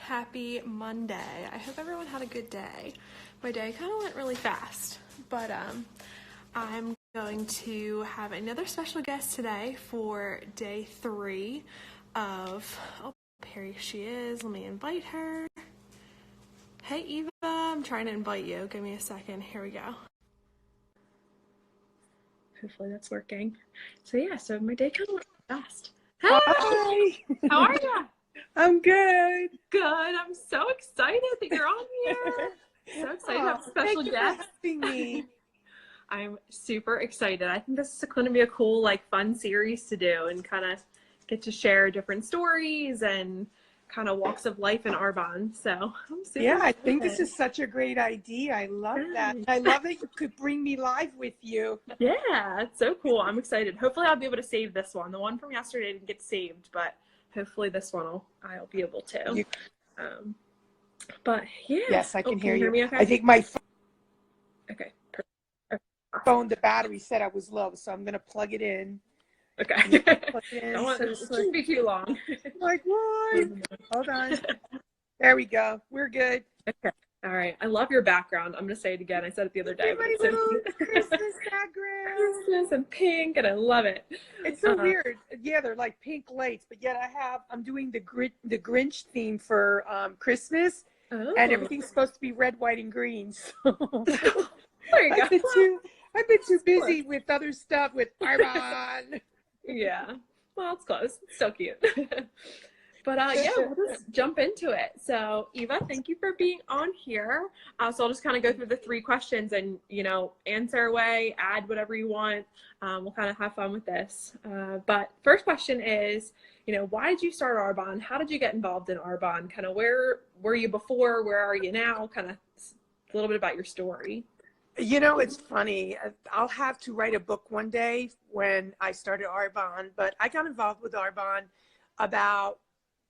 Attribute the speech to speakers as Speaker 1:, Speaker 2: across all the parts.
Speaker 1: Happy Monday. I hope everyone had a good day. My day kind of went really fast, but I'm going to have another special guest today for day 3 of, oh, here she is. Let me invite her. Hey, Eva, I'm trying to invite you. Give me a second. Here we go. Hopefully that's working. So yeah, so my day kind of went fast. Hey,
Speaker 2: hi.
Speaker 1: How are you?
Speaker 2: I'm good.
Speaker 1: Good. I'm so excited that you're on here. So excited to have a special
Speaker 2: Thank
Speaker 1: guest.
Speaker 2: you for having me.
Speaker 1: I'm super excited. I think this is going to be a cool, fun series to do and kind of get to share different stories and kind of walks of life in Arbonne. So I'm super
Speaker 2: Yeah, I
Speaker 1: excited.
Speaker 2: think this is such a great idea. I love that. I love that you could bring me live with you.
Speaker 1: Yeah, it's so cool. I'm excited. Hopefully I'll be able to save this one. The one from yesterday didn't get saved, but hopefully this one I'll be able to. But yeah.
Speaker 2: Yes, I can hear
Speaker 1: you.
Speaker 2: you.
Speaker 1: Hear me okay?
Speaker 2: I think my
Speaker 1: Okay.
Speaker 2: phone, the battery said I was low, so I'm going to plug it in.
Speaker 1: Okay.
Speaker 2: Plug it in,
Speaker 1: It shouldn't be too long.
Speaker 2: Like what? Hold on. There we go. We're good.
Speaker 1: Okay. All right. I love your background. I'm going to say it again. I said it the other day.
Speaker 2: My
Speaker 1: But
Speaker 2: little Christmas background.
Speaker 1: Christmas and pink, and I love it.
Speaker 2: It's so weird. Yeah, they're like pink lights, but yet I'm doing the Grinch theme for Christmas, and everything's supposed to be red, white, and green. So
Speaker 1: there you go.
Speaker 2: I've been too busy with other stuff with Arbonne.
Speaker 1: Yeah. Well, it's close. It's so cute. But yeah, we'll just jump into it. So Eva, thank you for being on here. So I'll just kind of go through the 3 questions and, answer away, add whatever you want. We'll kind of have fun with this. But first question is, why did you start Arbonne? How did you get involved in Arbonne? Kind of where were you before? Where are you now? Kind of a little bit about your story.
Speaker 2: It's funny. I'll have to write a book one day when I started Arbonne, but I got involved with Arbonne about,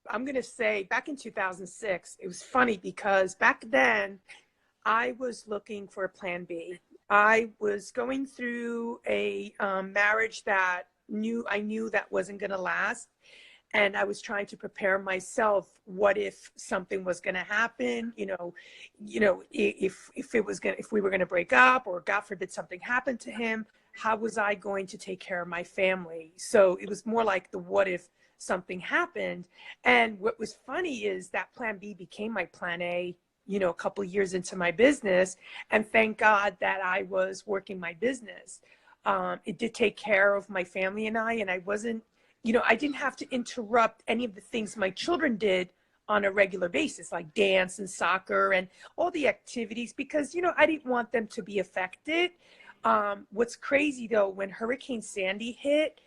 Speaker 2: I'm going to say, back in 2006. It was funny because back then I was looking for a plan B. I was going through a marriage that I knew that wasn't going to last. And I was trying to prepare myself. What if something was going to happen? If we were going to break up, or God forbid something happened to him, how was I going to take care of my family? So it was more like the what if something happened. And what was funny is that plan B became my plan A, a couple of years into my business. And thank God that I was working my business. It did take care of my family and I wasn't, I didn't have to interrupt any of the things my children did on a regular basis, like dance and soccer and all the activities, because, I didn't want them to be affected. What's crazy though, when Hurricane Sandy hit,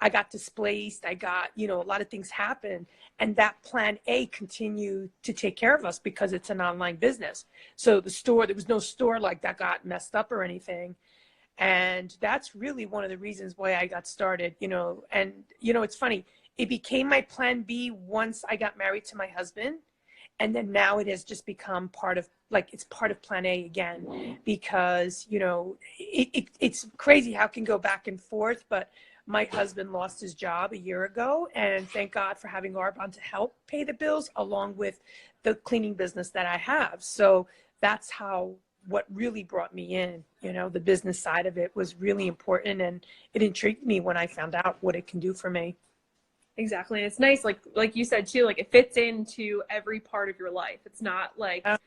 Speaker 2: I got displaced. I got, a lot of things happened, and that plan A continued to take care of us because it's an online business. So there was no store that got messed up or anything. And that's really one of the reasons why I got started, and, it's funny. It became my plan B once I got married to my husband. And then now it has just become part of, it's part of plan A again, because, it's crazy how it can go back and forth. But my husband lost his job a year ago, and thank God for having Arbonne to help pay the bills along with the cleaning business that I have. So that's what really brought me in. The business side of it was really important, and it intrigued me when I found out what it can do for me.
Speaker 1: Exactly. And it's nice, like you said too, it fits into every part of your life. It's not it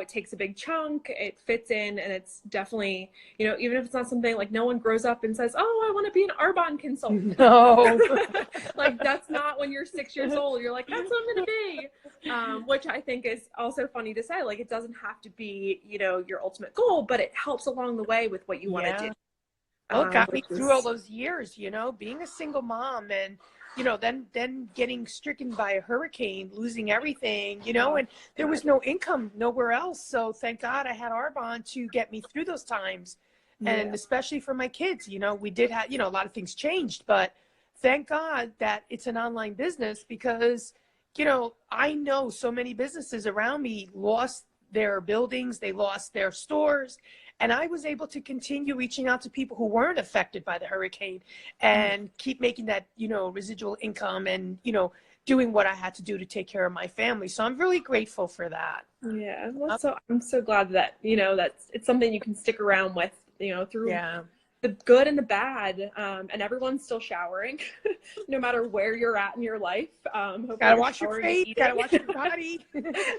Speaker 1: takes a big chunk, it fits in, and it's definitely, even if it's not something no one grows up and says, oh, I want to be an Arbonne consultant.
Speaker 2: No.
Speaker 1: That's not when you're 6 years old. You're like, that's what I'm going to be. Which I think is also funny to say. It doesn't have to be, your ultimate goal, but it helps along the way with what you want to do.
Speaker 2: Well, it got me through all those years, being a single mom and, then getting stricken by a hurricane, losing everything, and there was no income nowhere else. So thank God I had Arbonne to get me through those times. And especially for my kids, we did have, a lot of things changed, but thank God that it's an online business, because, I know so many businesses around me lost their buildings, they lost their stores. And I was able to continue reaching out to people who weren't affected by the hurricane and keep making that, you know, residual income and, you know, doing what I had to do to take care of my family. So I'm really grateful for that.
Speaker 1: Yeah. Well, so I'm so glad that, you know, it's something you can stick around with, you know, through the good and the bad. And everyone's still showering, no matter where you're at in your life.
Speaker 2: Gotta wash your face, gotta wash your body.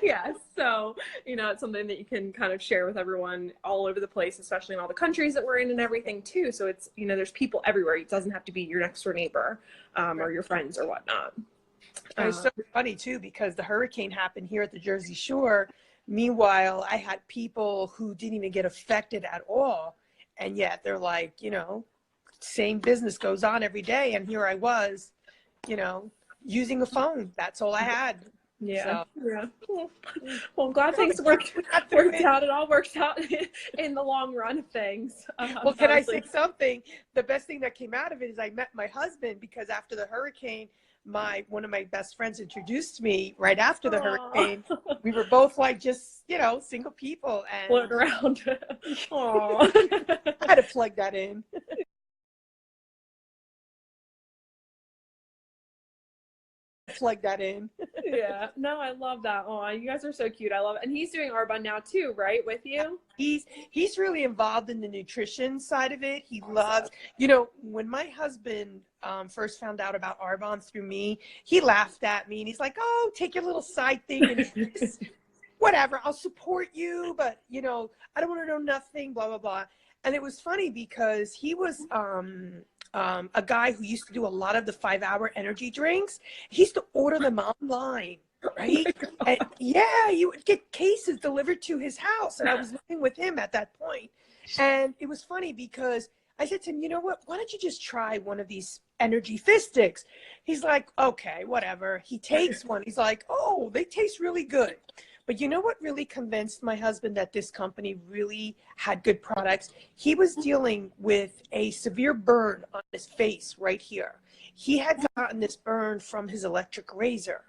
Speaker 1: Yes. So, you know, it's something that you can kind of share with everyone all over the place, especially in all the countries that we're in and everything too. So it's, you know, there's people everywhere. It doesn't have to be your next door neighbor, or your friends or whatnot.
Speaker 2: And it's so funny too, because the hurricane happened here at the Jersey Shore. Meanwhile, I had people who didn't even get affected at all. And yet they're like, you know, same business goes on every day. And here I was, you know, using a phone. That's all I had.
Speaker 1: Yeah.
Speaker 2: So.
Speaker 1: Yeah. Well, I'm glad things worked out. It all works out in the long run of things.
Speaker 2: Well, can I say something? The best thing that came out of it is I met my husband, because after the hurricane, one of my best friends introduced me right after the hurricane. We were both like just, you know, single people and
Speaker 1: floating around. Aww.
Speaker 2: I had to plug that in. Plug that in.
Speaker 1: Yeah. No, I love that. Oh, you guys are so cute. I love it. And he's doing Arbonne now too, right? With you?
Speaker 2: He's really involved in the nutrition side of it. He loves, you know, when my husband first found out about Arbonne through me, he laughed at me and he's like, "Oh, take your little side thing and whatever, I'll support you, but you know, I don't want to know nothing, blah, blah, blah." And it was funny because he was a guy who used to do a lot of the 5-hour energy drinks. He used to order them online, right? And yeah, you would get cases delivered to his house. And I was living with him at that point. And it was funny because I said to him, "You know what, why don't you just try one of these energy fist sticks?" He's like, "Okay, whatever." He takes one. He's like, "Oh, they taste really good." But you know what really convinced my husband that this company really had good products? He was dealing with a severe burn on his face right here. He had gotten this burn from his electric razor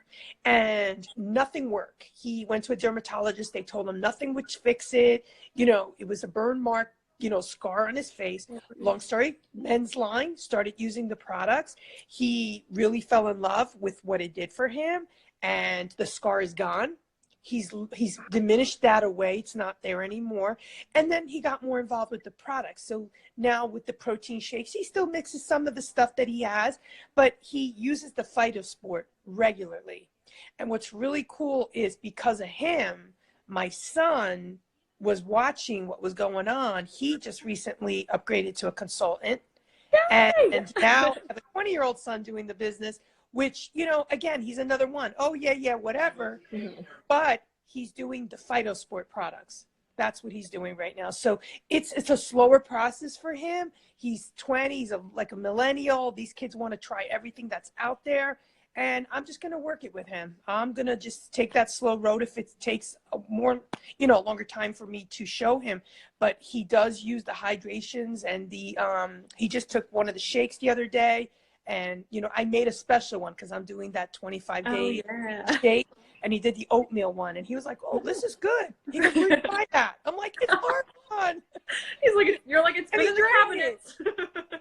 Speaker 2: and nothing worked. He went to a dermatologist. They told him nothing would fix it. You know, it was a burn mark, you know, scar on his face. Long story, Men's Line started using the products. He really fell in love with what it did for him, and the scar is gone. He's diminished that away. It's not there anymore. And then he got more involved with the products. So now with the protein shakes, he still mixes some of the stuff that he has, but he uses the Phytosport regularly. And what's really cool is because of him, my son was watching what was going on. He just recently upgraded to a consultant. And now I have a 20-year-old son doing the business, which, you know, again, he's another one. Oh, yeah, whatever. Mm-hmm. But he's doing the Phytosport products. That's what he's doing right now. So it's a slower process for him. He's 20. He's like a millennial. These kids want to try everything that's out there. And I'm just going to work it with him. I'm going to just take that slow road if it takes a more, you know, a longer time for me to show him. But he does use the hydrations and he just took one of the shakes the other day. And, you know, I made a special one because I'm doing that 25-day shake. And he did the oatmeal one. And he was like, "Oh, this is good." He goes, "Where'd you buy that?" I'm like, "It's Arbonne."
Speaker 1: He's like, "You're like, it's been in the cabinets."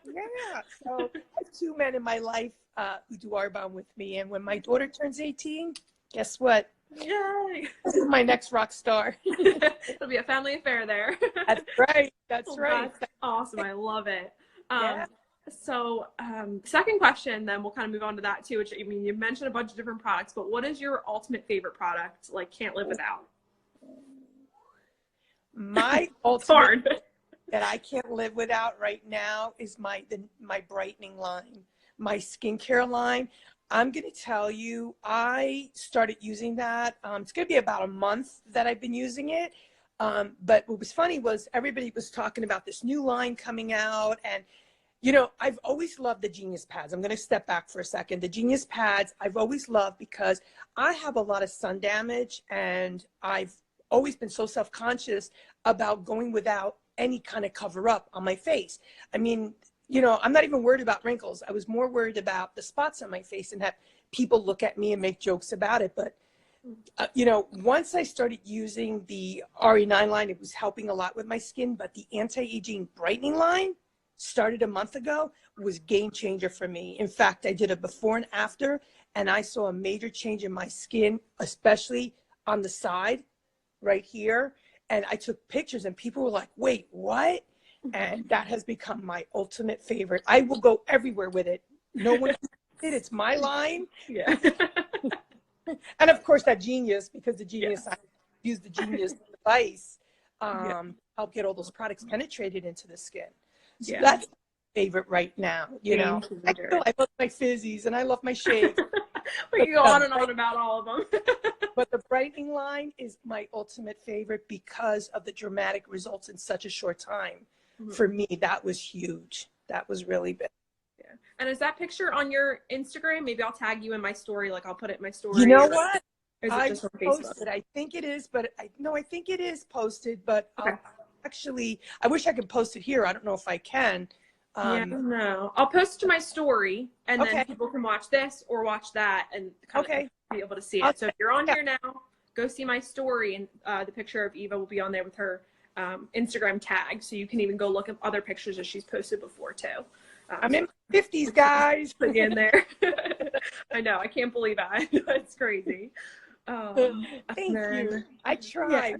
Speaker 2: Yeah. So I have 2 men in my life who do Arbonne with me. And when my daughter turns 18, guess what?
Speaker 1: Yay.
Speaker 2: This is my next rock star.
Speaker 1: It'll be a family affair there.
Speaker 2: That's right. That's right.
Speaker 1: That's awesome. I love it.
Speaker 2: Yeah.
Speaker 1: So second question, then we'll kind of move on to that too, which, I mean, you mentioned a bunch of different products, but what is your ultimate favorite product? Like, can't live without?
Speaker 2: My ultimate that I can't live without right now is my brightening line, my skincare line. I'm going to tell you, I started using that. It's going to be about a month that I've been using it. But what was funny was everybody was talking about this new line coming out, and you know, I've always loved the Genius Pads. I'm going to step back for a second. The Genius Pads, I've always loved because I have a lot of sun damage, and I've always been so self-conscious about going without any kind of cover up on my face. I mean, you know, I'm not even worried about wrinkles. I was more worried about the spots on my face and have people look at me and make jokes about it. But You know, once I started using the RE9 line, it was helping a lot with my skin, but the anti-aging brightening line started a month ago, was game changer for me. In fact, I did a before and after, and I saw a major change in my skin, especially on the side right here. And I took pictures and people were like, wait, what? And that has become my ultimate favorite. I will go everywhere with it. No one can use it. It's my line.
Speaker 1: Yeah.
Speaker 2: And of course that Genius, because the Genius, I use the Genius device, help get all those products penetrated into the skin. So that's my favorite right now. You know, I love my fizzies and I love my shades.
Speaker 1: We can go on and on about all of them.
Speaker 2: But the brightening line is my ultimate favorite because of the dramatic results in such a short time. For me, that was huge. That was really big.
Speaker 1: Yeah. And is that picture on your Instagram? Maybe I'll tag you in my story. Like I'll put it in my story.
Speaker 2: You know what?
Speaker 1: Or is it just on Facebook?
Speaker 2: Posted. I think it is, but I think it is posted. But
Speaker 1: okay.
Speaker 2: I wish I could post it here. I don't know if I can.
Speaker 1: Yeah, no. I'll post it to my story, and then people can watch this or watch that, and kind of be able to see it. So if you're on here now, go see my story, and the picture of Eva will be on there with her Instagram tag, so you can even go look at other pictures that she's posted before too.
Speaker 2: I'm in my 50s, guys.
Speaker 1: Put in there. I know. I can't believe that. It's crazy.
Speaker 2: Thank you. I tried.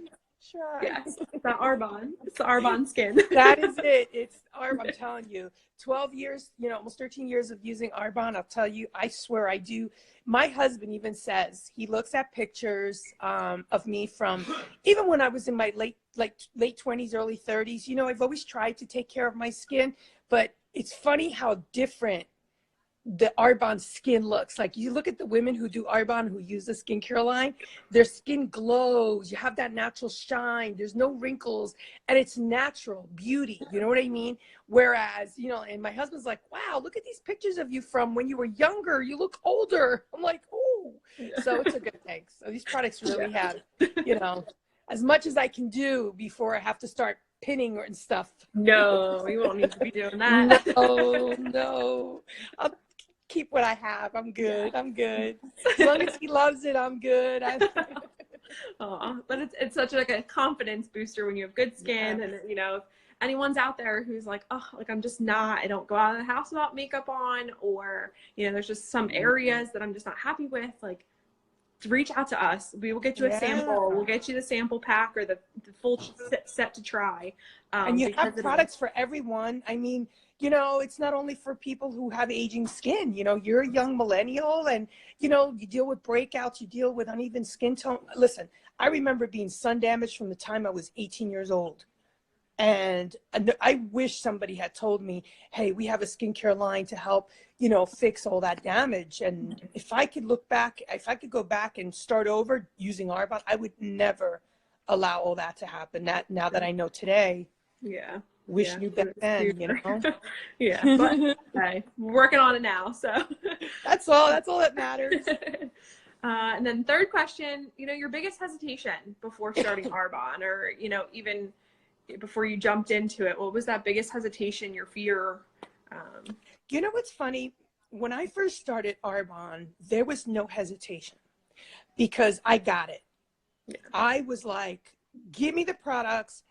Speaker 1: Yes, the Arbonne. It's the Arbonne skin.
Speaker 2: That is it. It's Arbonne. I'm telling you, 12 years, you know, almost 13 years of using Arbonne. I'll tell you, I swear I do. My husband even says, he looks at pictures of me from even when I was in my late 20s, early 30s. You know, I've always tried to take care of my skin, but it's funny how different the Arbonne skin looks. Like you look at the women who do Arbonne, who use the skincare line, their skin glows. You have that natural shine. There's no wrinkles, and it's natural beauty. You know what I mean? Whereas, you know, and my husband's like, wow, look at these pictures of you from when you were younger. You look older. I'm like, oh. So it's a good thing. So these products really have, you know, as much as I can do before I have to start pinning and stuff.
Speaker 1: No, you won't need to be doing that.
Speaker 2: No. I'll keep what I have. I'm good. I'm good. As long as he loves it, I'm good.
Speaker 1: But it's such like a confidence booster when you have good skin, and you know, if anyone's out there who's like, oh, like I'm just not, I don't go out of the house without makeup on, or you know, there's just some areas that I'm just not happy with, like reach out to us. We will get you a sample. We'll get you the sample pack or the full set to try.
Speaker 2: And you have products for everyone. I mean, you know, it's not only for people who have aging skin. You know, you're a young millennial and, you know, you deal with breakouts, you deal with uneven skin tone. Listen, I remember being sun damaged from the time I was 18 years old. And I wish somebody had told me, hey, we have a skincare line to help, you know, fix all that damage. And if I could look back, if I could go back and start over using Arbonne, I would never allow all that to happen. Now that I know today.
Speaker 1: Yeah.
Speaker 2: Wish you back then, you know?
Speaker 1: Yeah. But hey, we're working on it now. So
Speaker 2: that's all that matters.
Speaker 1: And then third question, you know, your biggest hesitation before starting Arbonne, or, you know, even before you jumped into it, what was that biggest hesitation, your fear?
Speaker 2: You know what's funny? When I first started Arbonne, there was no hesitation because I got it. Yeah. I was like, give me the products,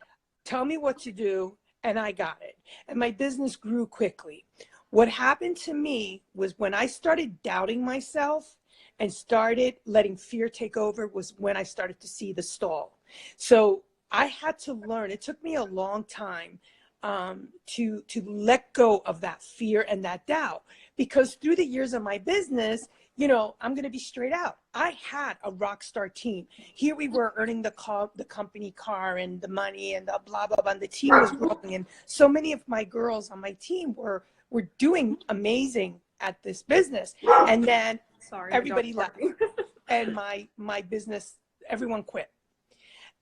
Speaker 2: tell me what to do, and I got it. And my business grew quickly. What happened to me was when I started doubting myself and started letting fear take over was when I started to see the stall. So I had to learn. It took me a long time to let go of that fear and that doubt, because through the years of my business, you know, I'm going to be straight out. I had a rock star team. Here we were earning the company car and the money and the blah, blah, blah. And the team was growing. And so many of my girls on my team were doing amazing at this business. And then everybody left and my business, everyone quit.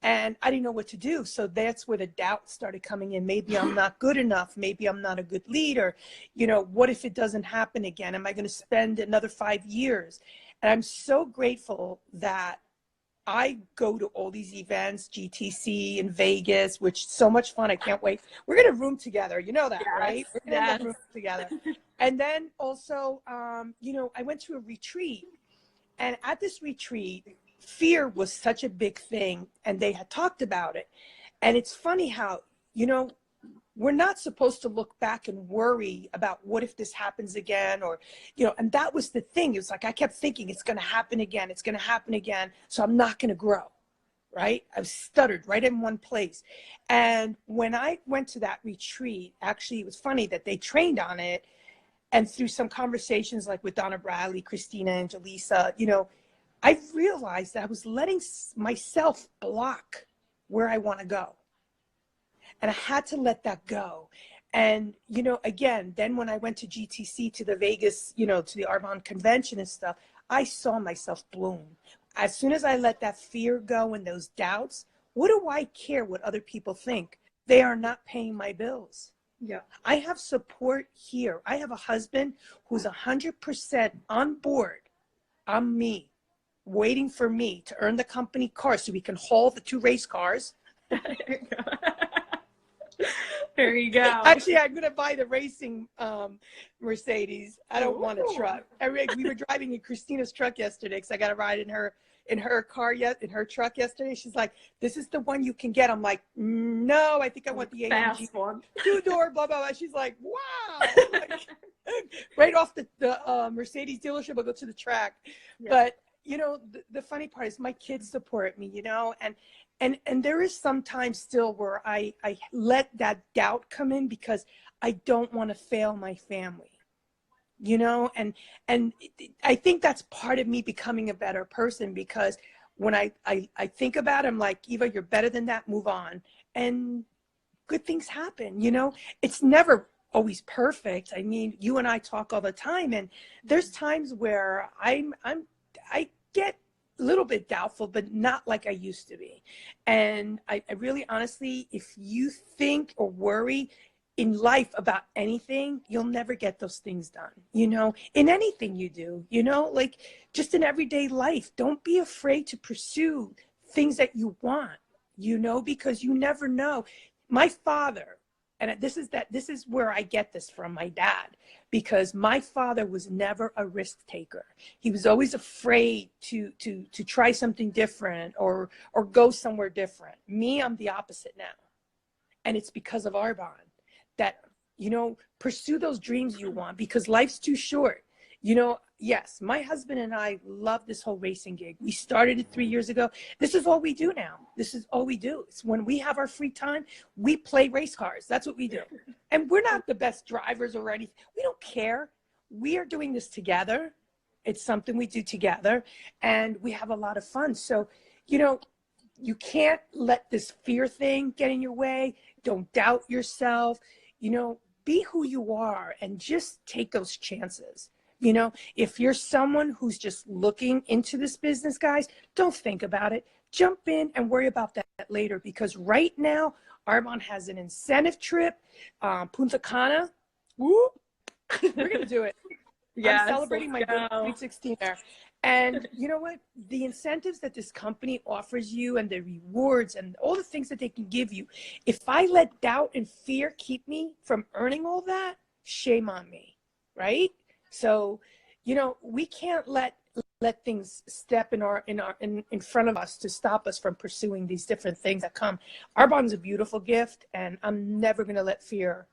Speaker 2: And I didn't know what to do. So that's where the doubt started coming in. Maybe I'm not good enough. Maybe I'm not a good leader. You know, what if it doesn't happen again? Am I going to spend another 5 years? And I'm so grateful that I go to all these events, GTC in Vegas, which is so much fun. I can't wait. We're going to room together. You know that, right? We're going to have room together. And then also, you know, I went to a retreat. And at this retreat, fear was such a big thing, and they had talked about it. And it's funny how, you know, we're not supposed to look back and worry about what if this happens again, or, you know, and that was the thing. It was like, I kept thinking it's going to happen again. It's going to happen again. So I'm not going to grow. Right? I was stuttered right in one place. And when I went to that retreat, actually, it was funny that they trained on it. And through some conversations like with Donna Bradley, Christina, and Jaleesa, you know, I realized that I was letting myself block where I want to go. And I had to let that go. And, you know, again, then when I went to GTC, to the Vegas, you know, to the Arbonne convention and stuff, I saw myself bloom. As soon as I let that fear go and those doubts, what do I care what other people think? They are not paying my bills.
Speaker 1: Yeah.
Speaker 2: I have support here. I have a husband who's 100% on board on me, waiting for me to earn the company car so we can haul the 2 race cars.
Speaker 1: There you go.
Speaker 2: Actually, I'm going to buy the racing Mercedes. I don't want a truck. We were driving in Christina's truck yesterday because I got a ride in her car in her truck yesterday. She's like, "This is the one you can get." I'm like, "No, I think I want the AMG
Speaker 1: one,
Speaker 2: 2-door." Blah blah blah. She's like, "Wow!" Like, right off the Mercedes dealership, I'll go to the track. Yeah. But you know, the funny part is my kids support me. You know, and there is sometimes still where I let that doubt come in because I don't want to fail my family, you know, and I think that's part of me becoming a better person, because when I think about it, I'm like, Eva, you're better than that, move on. And good things happen, you know. It's never always perfect. I mean, you and I talk all the time, and there's times where I get a little bit doubtful, but not like I used to be. And I really, honestly, if you think or worry in life about anything, you'll never get those things done, you know, in anything you do, you know, like just in everyday life. Don't be afraid to pursue things that you want, you know, because you never know. My father, and this is where I get this from my dad, because my father was never a risk taker. He was always afraid to try something different or go somewhere different. Me, I'm the opposite now. And it's because of Arbonne that, you know, pursue those dreams you want, because life's too short. You know, yes, my husband and I love this whole racing gig. We started it 3 years ago. This is all we do now. This is all we do. It's when we have our free time, we play race cars. That's what we do. And we're not the best drivers or anything. We don't care. We are doing this together. It's something we do together, and we have a lot of fun. So, you know, you can't let this fear thing get in your way. Don't doubt yourself. You know, be who you are and just take those chances. You know, if you're someone who's just looking into this business, guys, don't think about it. Jump in and worry about that later, because right now, Arbonne has an incentive trip, Punta Cana. Woo! We're going to do it. Yeah, I'm celebrating my birthday, 16 there. And you know what? The incentives that this company offers you and the rewards and all the things that they can give you, if I let doubt and fear keep me from earning all that, shame on me, right? So, you know, we can't let things step in front of us to stop us from pursuing these different things that come. Arbonne's a beautiful gift, and I'm never going to let fear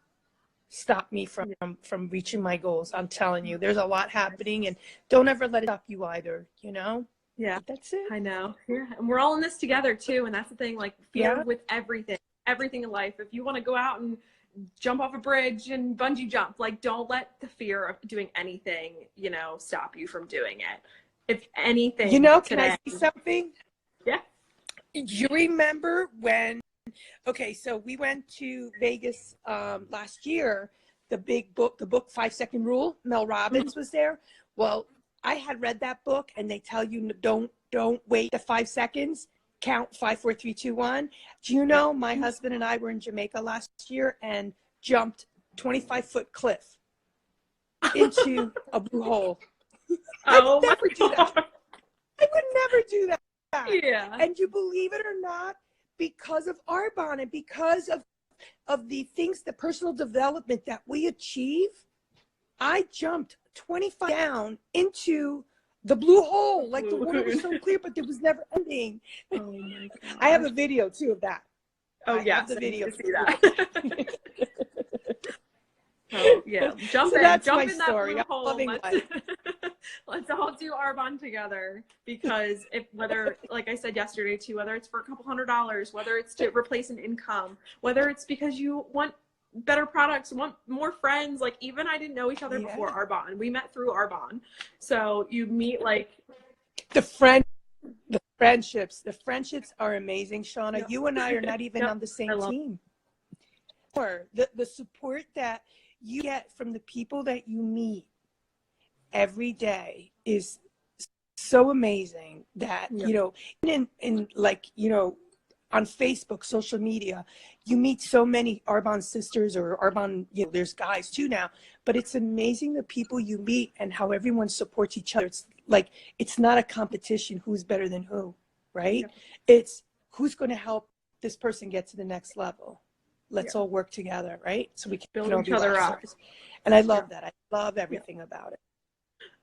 Speaker 2: stop me from reaching my goals. I'm telling you, there's a lot happening, and don't ever let it stop you either, you know?
Speaker 1: Yeah,
Speaker 2: but that's it.
Speaker 1: I know. Yeah. And we're all in this together too. And that's the thing, like fear with everything in life. If you want to go out and jump off a bridge and bungee jump, like don't let the fear of doing anything, you know, stop you from doing it. If anything,
Speaker 2: you know, can I say something?
Speaker 1: Yeah.
Speaker 2: You remember when, okay, so we went to Vegas last year, the book 5 Second Rule, Mel Robbins was there. Well, I had read that book, and they tell you don't wait the 5 seconds. Count 5, 4, 3, 2, 1. Do you know my husband and I were in Jamaica last year and jumped 25-foot cliff into a blue hole? I would never do that. I would never do that.
Speaker 1: Yeah.
Speaker 2: And you believe it or not, because of Arbonne and because of the things, the personal development that we achieve, I jumped 25 down into The blue hole, like the
Speaker 1: Blue
Speaker 2: water was
Speaker 1: lagoon.
Speaker 2: so clear, but it was never ending.
Speaker 1: Oh my god.
Speaker 2: I have a video too of that.
Speaker 1: Oh
Speaker 2: I have
Speaker 1: yes,
Speaker 2: the
Speaker 1: I need
Speaker 2: video.
Speaker 1: to see that. Oh yeah, jump
Speaker 2: So
Speaker 1: in,
Speaker 2: that's
Speaker 1: jump
Speaker 2: my
Speaker 1: in that
Speaker 2: story.
Speaker 1: blue
Speaker 2: I'm
Speaker 1: hole.
Speaker 2: loving
Speaker 1: Let's
Speaker 2: life.
Speaker 1: let's all do Arbonne together, because if whether, like I said yesterday too, whether it's for a couple $100s, whether it's to replace an income, whether it's because you want better products, want more friends. Like even I didn't know each other before Arbonne. We met through Arbonne, so you meet like
Speaker 2: The friendships are amazing, Shauna.
Speaker 1: Yep.
Speaker 2: You and I are not even
Speaker 1: Yep.
Speaker 2: on the same team. Or the support that you get from the people that you meet every day is so amazing that,
Speaker 1: Yep.
Speaker 2: you know, in like, you know, on Facebook, social media, you meet so many Arbonne sisters or Arbonne, you know, there's guys too now, but it's amazing the people you meet and how everyone supports each other. It's like, it's not a competition, who's better than who, right?
Speaker 1: Yep.
Speaker 2: It's who's going to help this person get to the next level. Let's
Speaker 1: Yep.
Speaker 2: all work together, right? So we can
Speaker 1: build
Speaker 2: all
Speaker 1: each
Speaker 2: be
Speaker 1: other
Speaker 2: rock
Speaker 1: up.
Speaker 2: stars. And I love
Speaker 1: Yep.
Speaker 2: that. I love everything about it.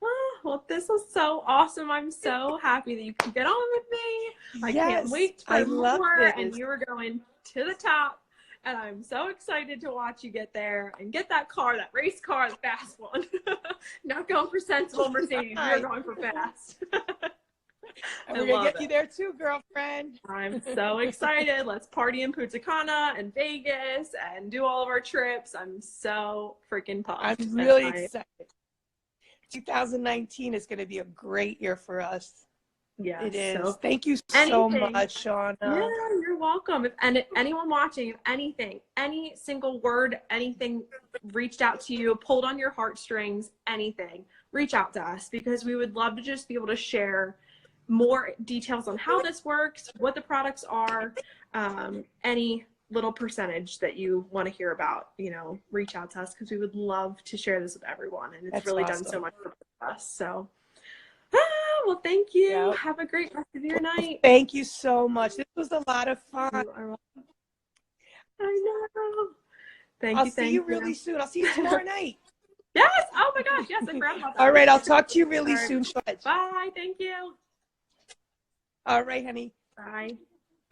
Speaker 1: Oh, well, this was so awesome. I'm so happy that you could get on with me. I can't wait
Speaker 2: I
Speaker 1: for
Speaker 2: love
Speaker 1: more.
Speaker 2: this.
Speaker 1: And you are going to the top. And I'm so excited to watch you get there and get that car, that race car, the fast one. Not going for sensible Mercedes. You're going for fast.
Speaker 2: And we're going to get you there too, girlfriend.
Speaker 1: I'm so excited. Let's party in Punta Cana and Vegas and do all of our trips. I'm so freaking pumped.
Speaker 2: I'm really excited. 2019 is going to be a great year for us.
Speaker 1: Yeah,
Speaker 2: it is.
Speaker 1: So
Speaker 2: thank you so much, Shauna.
Speaker 1: Yeah, you're welcome. If anyone watching, if anything, any single word, anything reached out to you, pulled on your heartstrings, anything, reach out to us, because we would love to just be able to share more details on how this works, what the products are, any little percentage that you want to hear about, you know, reach out to us, because we would love to share this with everyone. And it's really done so much for us. So, well, thank you. Yep. Have a great rest of your night.
Speaker 2: Thank you so much. This was a lot of fun.
Speaker 1: I know.
Speaker 2: I'll see you really soon. I'll see you tomorrow night.
Speaker 1: Yes. Oh my gosh. Yes, I forgot about that.
Speaker 2: All right. I'll talk to you really soon.
Speaker 1: Bye. Thank you.
Speaker 2: All right, honey.
Speaker 1: Bye.